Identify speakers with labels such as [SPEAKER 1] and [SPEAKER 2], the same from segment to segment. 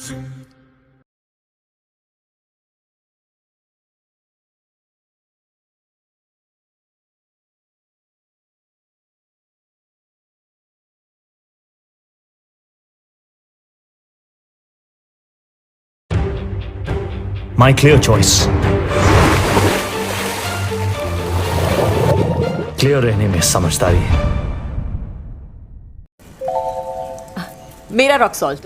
[SPEAKER 1] My clear choice. Clear रहने में समझदारी है।
[SPEAKER 2] मेरा रॉक सॉल्ट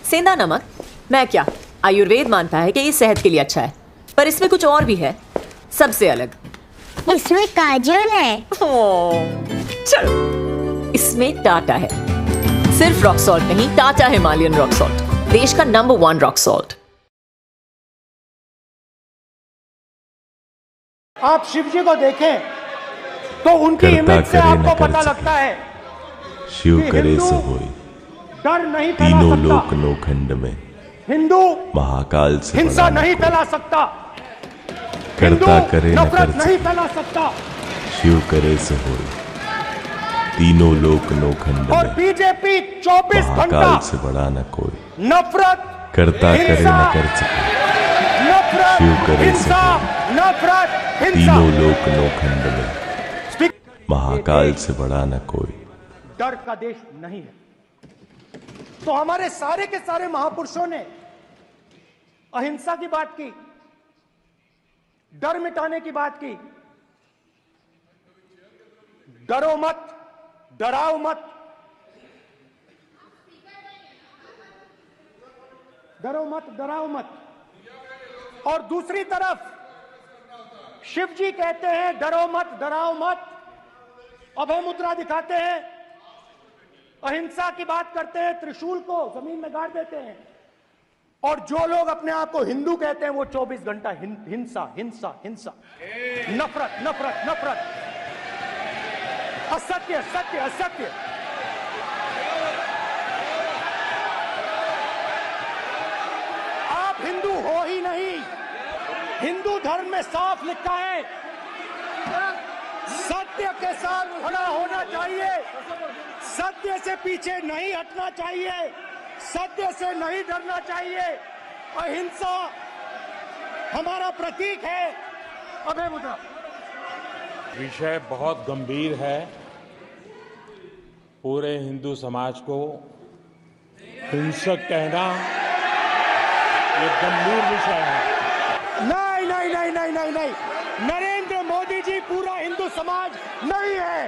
[SPEAKER 2] सेंधा नमक। मैं क्या आयुर्वेद मानता है कि ये सेहत के लिए अच्छा है, पर इसमें कुछ और भी है सबसे अलग।
[SPEAKER 3] इसमें काजल है।
[SPEAKER 2] चलो, इसमें टाटा है। सिर्फ रॉक सॉल्ट नहीं, टाटा हिमालयन रॉक सॉल्ट, देश का नंबर 1 रॉक सॉल्ट।
[SPEAKER 4] आप शिव जी को देखें तो उनकी इमेज से आपको पता लगता है
[SPEAKER 5] शिव करे सो होई।
[SPEAKER 4] डर नहीं फैला
[SPEAKER 5] तीनों
[SPEAKER 4] सकता।
[SPEAKER 5] लोक नौखंड में
[SPEAKER 4] हिंदू
[SPEAKER 5] महाकाल से
[SPEAKER 4] हिंसा
[SPEAKER 5] बड़ा
[SPEAKER 4] नहीं
[SPEAKER 5] न
[SPEAKER 4] फैला सकता।
[SPEAKER 5] करता करे न
[SPEAKER 4] नफरत
[SPEAKER 5] कर
[SPEAKER 4] नहीं
[SPEAKER 5] सके।
[SPEAKER 4] फैला सकता।
[SPEAKER 5] शिव करे सो होई। तीनों लोक नौखंड
[SPEAKER 4] और
[SPEAKER 5] में
[SPEAKER 4] बीजेपी 24 घंटा
[SPEAKER 5] महाकाल से बड़ा न कोई।
[SPEAKER 4] नफरत
[SPEAKER 5] करता करे
[SPEAKER 4] हिंसा,
[SPEAKER 5] न कर सके।
[SPEAKER 4] नफरत
[SPEAKER 5] शिव करे
[SPEAKER 4] हिंसा,
[SPEAKER 5] सो
[SPEAKER 4] नफरत हिंसा।
[SPEAKER 5] तीनों लोक नौखंड में
[SPEAKER 4] स्पीक-
[SPEAKER 5] महाकाल से बड़ा न कोई।
[SPEAKER 4] डर का देश नहीं है। तो हमारे सारे के सारे महापुरुषों ने अहिंसा की बात की, डर मिटाने की बात की। डरो मत, डराओ मत, डरो मत, डराओ मत। और दूसरी तरफ शिव जी कहते हैं डरो मत, डराओ मत, अभय मुद्रा दिखाते हैं, अहिंसा की बात करते हैं, त्रिशूल को जमीन में गाड़ देते हैं। और जो लोग अपने आप को हिंदू कहते हैं वो 24 घंटा हिंसा हिंसा हिंसा, नफरत नफरत नफरत, असत्य सत्य असत्य। आप हिंदू हो ही नहीं। हिंदू धर्म में साफ लिखा है सत्य के साथ खड़ा होना चाहिए, सत्य से पीछे नहीं हटना चाहिए, सत्य से नहीं डरना चाहिए। अहिंसा हमारा प्रतीक है। अभय मुद्रा।
[SPEAKER 6] विषय बहुत गंभीर है। पूरे हिंदू समाज को हिंसक कहना ये गंभीर विषय है।
[SPEAKER 4] नहीं नहीं नहीं नहीं नहीं नहीं, नरेंद्र मोदी जी पूरा हिंदू समाज नहीं है,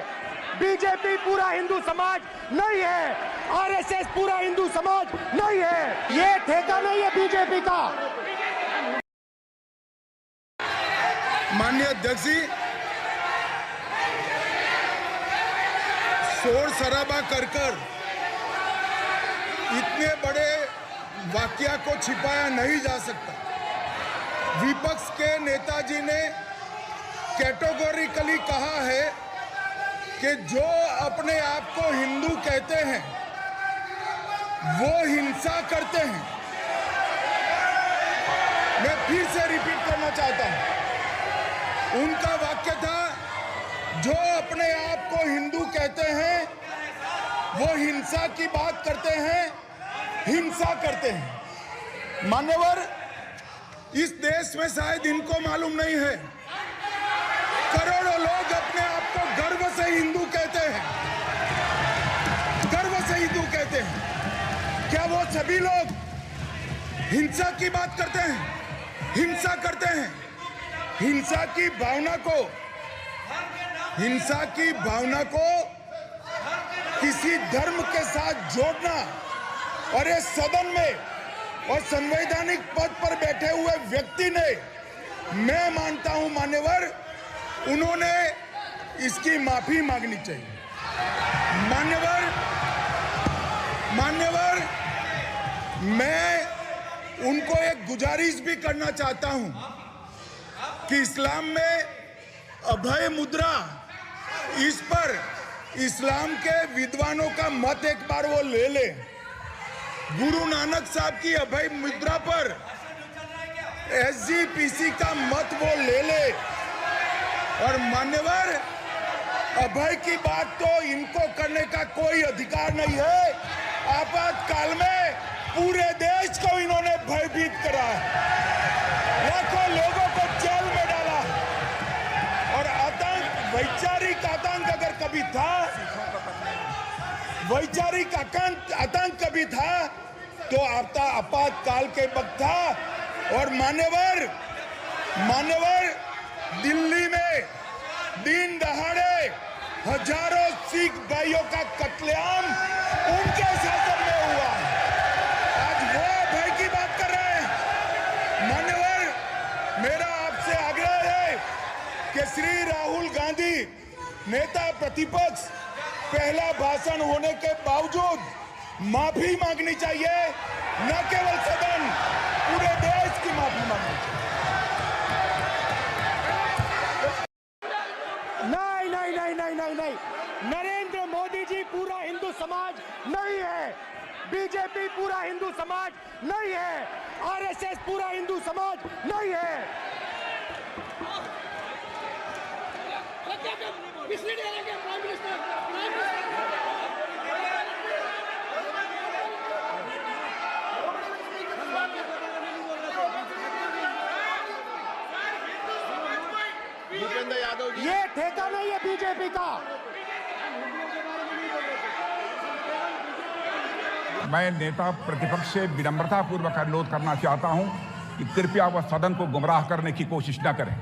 [SPEAKER 4] बीजेपी पूरा हिंदू समाज नहीं है, आरएसएस पूरा हिंदू समाज नहीं है। ये ठेका नहीं है बीजेपी का।
[SPEAKER 7] माननीय अध्यक्ष जी, शोर शराबा कर इतने बड़े वाकया को छिपाया नहीं जा सकता। विपक्ष के नेताजी ने कैटेगोरिकली कहा है कि जो अपने आप को हिंदू कहते हैं वो हिंसा करते हैं। मैं फिर से रिपीट करना चाहता हूं, उनका वाक्य था जो अपने आप को हिंदू कहते हैं वो हिंसा की बात करते हैं, हिंसा करते हैं। मान्यवर, इस देश में शायद इनको मालूम नहीं है, करोड़ों लोग अपने आप को गर्व से हिंदू कहते हैं, गर्व से हिंदू कहते हैं। क्या वो सभी लोग हिंसा की बात करते हैं, हिंसा करते हैं? हिंसा की भावना को किसी धर्म के साथ जोड़ना और इस सदन में और संवैधानिक पद पर बैठे हुए व्यक्ति ने, मैं मानता हूं मान्यवर, उन्होंने इसकी माफी मांगनी चाहिए। मान्यवर, मैं उनको एक गुजारिश भी करना चाहता हूं कि इस्लाम में अभय मुद्रा, इस पर इस्लाम के विद्वानों का मत एक बार वो ले ले। गुरु नानक साहब की अभय मुद्रा पर एसजीपीसी का मत वो ले ले। और मान्यवर, अभय की बात तो इनको करने का कोई अधिकार नहीं है। आपातकाल में पूरे देश को इन्होंने भयभीत करा है, लाखों लोगों को जेल में डाला। और आतंक, वैचारिक आतंक अगर कभी था, वैचारिक आतंक कभी था तो आपातकाल के वक्त था। और मान्यवर दिल्ली में दिन दहाड़े हजारों सिख भाइयों का कत्लेआम उनके शासन में हुआ। आज वो भय की बात कर रहे हैं। मान्यवर, मेरा आपसे आग्रह है कि श्री राहुल गांधी, नेता प्रतिपक्ष, पहला भाषण होने के बावजूद माफी मांगनी चाहिए, न केवल सदन, पूरे देश की माफी मांगनी चाहिए।
[SPEAKER 4] नहीं, नरेंद्र मोदी जी पूरा हिंदू समाज नहीं है, बीजेपी पूरा हिंदू समाज नहीं है, आरएसएस पूरा हिंदू समाज नहीं है। ये ठेका नहीं है बीजेपी का।
[SPEAKER 8] मैं नेता प्रतिपक्ष से विनम्रता पूर्वक अनुरोध करना चाहता हूं कि कृपया वह सदन को गुमराह करने की कोशिश न करें।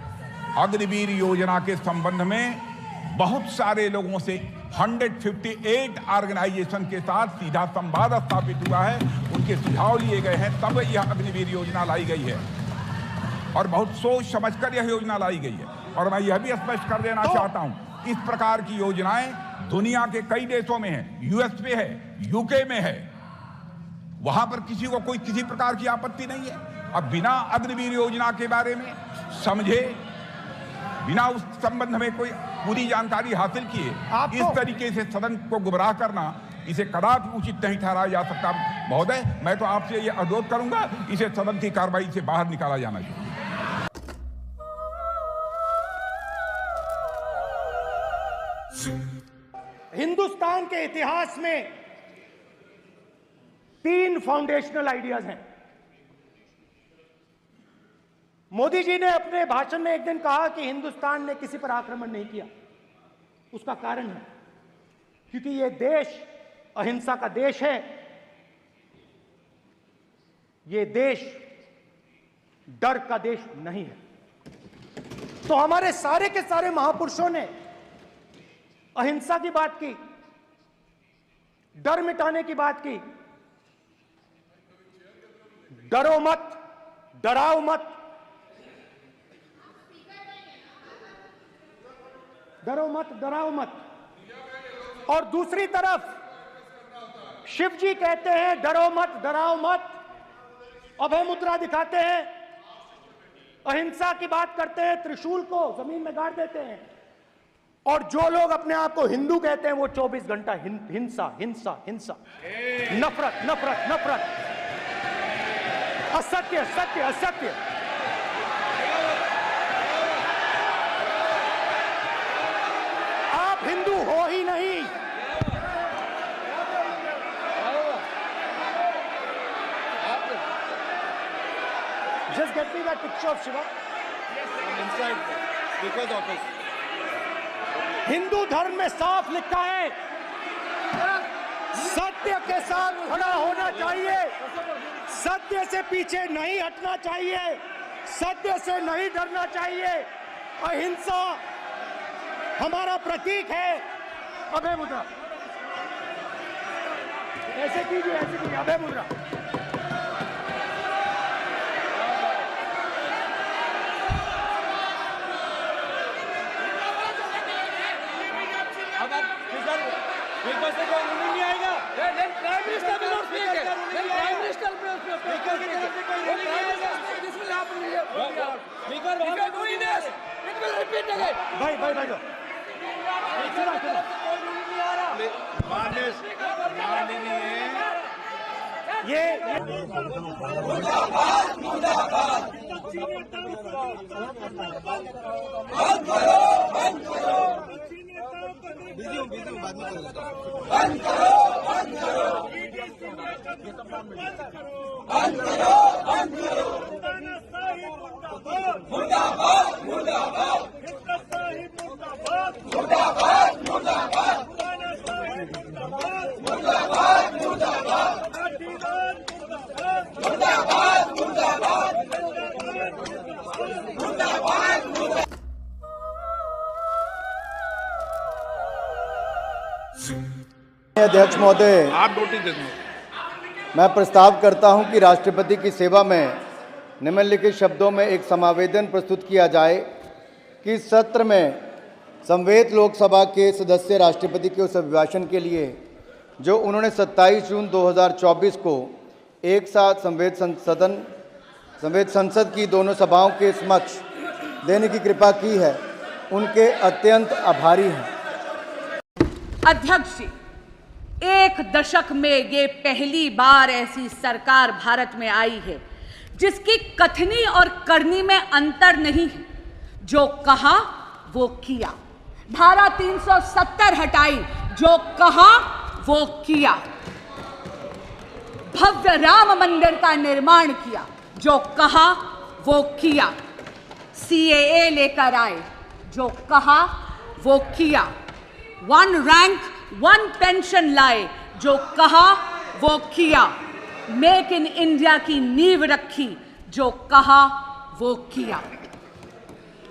[SPEAKER 8] अग्निवीर योजना के संबंध में बहुत सारे लोगों से 158 ऑर्गेनाइजेशन के साथ सीधा संवाद स्थापित हुआ है, उनके सुझाव लिए गए हैं, तब यह अग्निवीर योजना लाई गई है और बहुत सोच समझकर यह योजना लाई गई है। और मैं यह भी स्पष्ट कर देना चाहता हूं, इस प्रकार की योजनाएं दुनिया के कई देशों में है, यूएस में है, यूके में है, वहां पर किसी को कोई किसी प्रकार की आपत्ति नहीं है। अब बिना अग्निवीर योजना के बारे में समझे, बिना उस संबंध में कोई पूरी जानकारी हासिल किए इस तरीके से सदन को गुमराह करना, इसे कदापि उचित नहीं ठहराया जा सकता। महोदय, मैं तो आपसे ये अनुरोध करूंगा, इसे सदन की कार्रवाई से बाहर निकाला जाना चाहिए।
[SPEAKER 4] हिंदुस्तान के इतिहास में 3 फाउंडेशनल आइडियाज हैं। मोदी जी ने अपने भाषण में एक दिन कहा कि हिंदुस्तान ने किसी पर आक्रमण नहीं किया। उसका कारण है क्योंकि यह देश अहिंसा का देश है, यह देश डर का देश नहीं है। तो हमारे सारे के सारे महापुरुषों ने अहिंसा की बात की, डर मिटाने की बात की। डरो मत, डराओ मत, डरो मत, डराओ मत। और दूसरी तरफ शिव जी कहते हैं डरो मत, डराओ मत, अभय मुद्रा दिखाते हैं, अहिंसा की बात करते हैं, त्रिशूल को जमीन में गाड़ देते हैं। और जो लोग अपने आप को हिंदू कहते हैं वो 24 घंटा हिंसा हिंसा हिंसा, नफरत नफरत नफरत, असत्य सत्य असत्य। आप हिंदू हो ही नहीं। Just get me that picture of Shiva. Inside speaker's office. Hindu धर्म में साफ लिखा है, सत्य के साथ खड़ा होना चाहिए, सत्य से पीछे नहीं हटना चाहिए, सत्य से नहीं डरना चाहिए। अहिंसा हमारा प्रतीक है। अभय मुद्रा, ऐसे कीजिए, अभय मुद्रा।
[SPEAKER 6] नहीं आएगा। Prime minister will not speak. Prime minister this will happen. If you are doing this, it will repeat again.
[SPEAKER 4] भाई ये
[SPEAKER 9] अध्यक्ष महोदय,
[SPEAKER 8] आप नोटिस दे दो।
[SPEAKER 9] मैं प्रस्ताव करता हूं कि राष्ट्रपति की सेवा में निम्नलिखित शब्दों में एक समावेदन प्रस्तुत किया जाए कि सत्र में संवेद लोकसभा के सदस्य राष्ट्रपति के उस अभिभाषण के लिए जो उन्होंने 27 जून 2024 को एक साथ संवेद संसद की दोनों सभाओं के समक्ष देने की कृपा की है, उनके अत्यंत आभारी हैं।
[SPEAKER 10] अध्यक्ष जी, एक दशक में ये पहली बार ऐसी सरकार भारत में आई है जिसकी कथनी और करनी में अंतर नहीं है। जो कहा वो किया। धारा 370 हटाई, जो कहा वो किया। भव्य राम मंदिर का निर्माण किया, जो कहा वो किया। CAA लेकर आए, जो कहा वो किया। 1 रैंक 1 पेंशन लाए, जो कहा वो किया। मेक इन इंडिया की नींव रखी, जो कहा वो किया।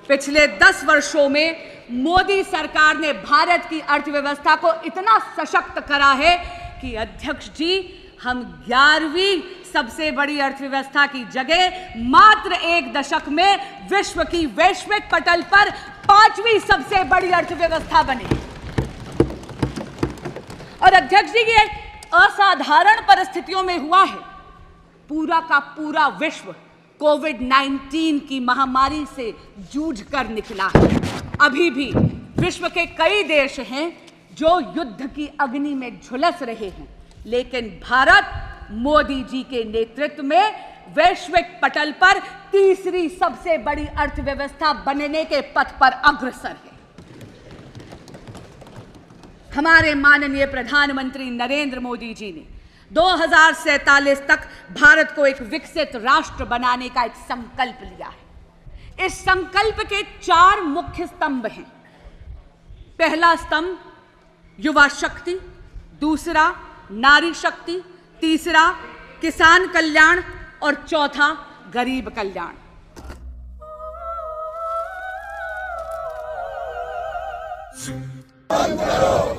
[SPEAKER 10] पिछले 10 वर्षों में मोदी सरकार ने भारत की अर्थव्यवस्था को इतना सशक्त करा है कि अध्यक्ष जी, हम 11वीं सबसे बड़ी अर्थव्यवस्था की जगह मात्र एक दशक में विश्व की वैश्विक पटल पर 5वीं सबसे बड़ी अर्थव्यवस्था बने। और अध्यक्ष जी, ये असाधारण परिस्थितियों में हुआ है। पूरा का पूरा विश्व कोविड-19 की महामारी से जूझकर निकला है। अभी भी विश्व के कई देश हैं जो युद्ध की अग्नि में झुलस रहे हैं, लेकिन भारत मोदी जी के नेतृत्व में वैश्विक पटल पर तीसरी सबसे बड़ी अर्थव्यवस्था बनने के पथ पर अग्रसर है। हमारे माननीय प्रधानमंत्री नरेंद्र मोदी जी ने 2047 तक भारत को एक विकसित राष्ट्र बनाने का एक संकल्प लिया है। इस संकल्प के 4 मुख्य स्तंभ हैं। पहला स्तंभ युवा शक्ति, दूसरा नारी शक्ति, तीसरा किसान कल्याण और चौथा गरीब कल्याण।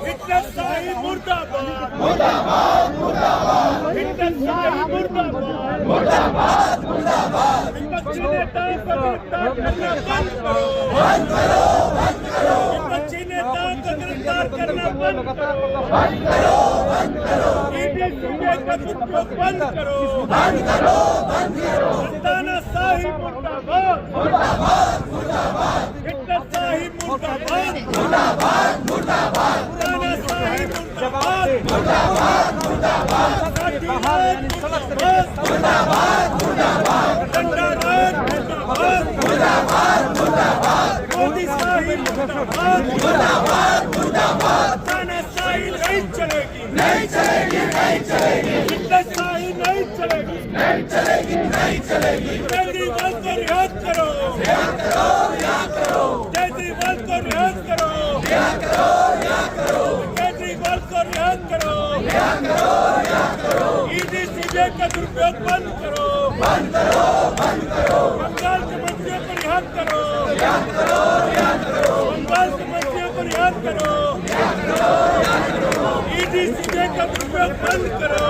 [SPEAKER 4] हिटलरशाही मुर्दाबाद, मुर्दाबाद, मुर्दाबाद। हिटलरशाही मुर्दाबाद, मुर्दाबाद, मुर्दाबाद। विपक्षी नेताओं को गिरफ्तार करना बंद करो, बंद करो, बंद करो। विपक्षी नेताओं को गिरफ्तार करना बंद करो, बंद करो, बंद करो। ईडी सीबीआई का दुरुपयोग बंद करो, बंद करो, बंद करो। तानाशाही मुर्दाबाद, मुर्दाबाद, मुर्दाबाद। हिटलरशाही मुर्दाबाद, मुर्दाबाद, मुर्दाबाद। तानाशाही मुर्दाबाद, मुर्दाबाद, मुर्दाबाद। मुर्दाबाद, मुर्दाबाद। दंडाराज मुर्दाबाद, मुर्दाबाद, मुर्दाबाद। मोदीशाही मुर्दाबाद, मुर्दाबाद, मुर्दाबाद। तानाशाही नहीं चलेगी, नहीं चलेगी, नहीं चलेगी। हिटलरशाही नहीं चलेगी, नहीं चलेगी, नहीं चलेगी। केजरीवाल को रिहा करो, रिहा करो, रिहा करो। केजरीवाल को रिहा करो, रिहा करो, रिहा करो। केजरीवाल को रिहा करो, रिहा करो, रिहा करो। ईडी सीबीआई का दुरुपयोग बंद करो, बंद करो, बंद करो। बंगाल के मंत्रियों को रिहा करो, रिहा करो, रिहा करो। बंगाल के मंत्रियों को रिहा करो, रिहा करो, रिहा करो। ईडी सीबीआई का दुरुपयोग बंद करो,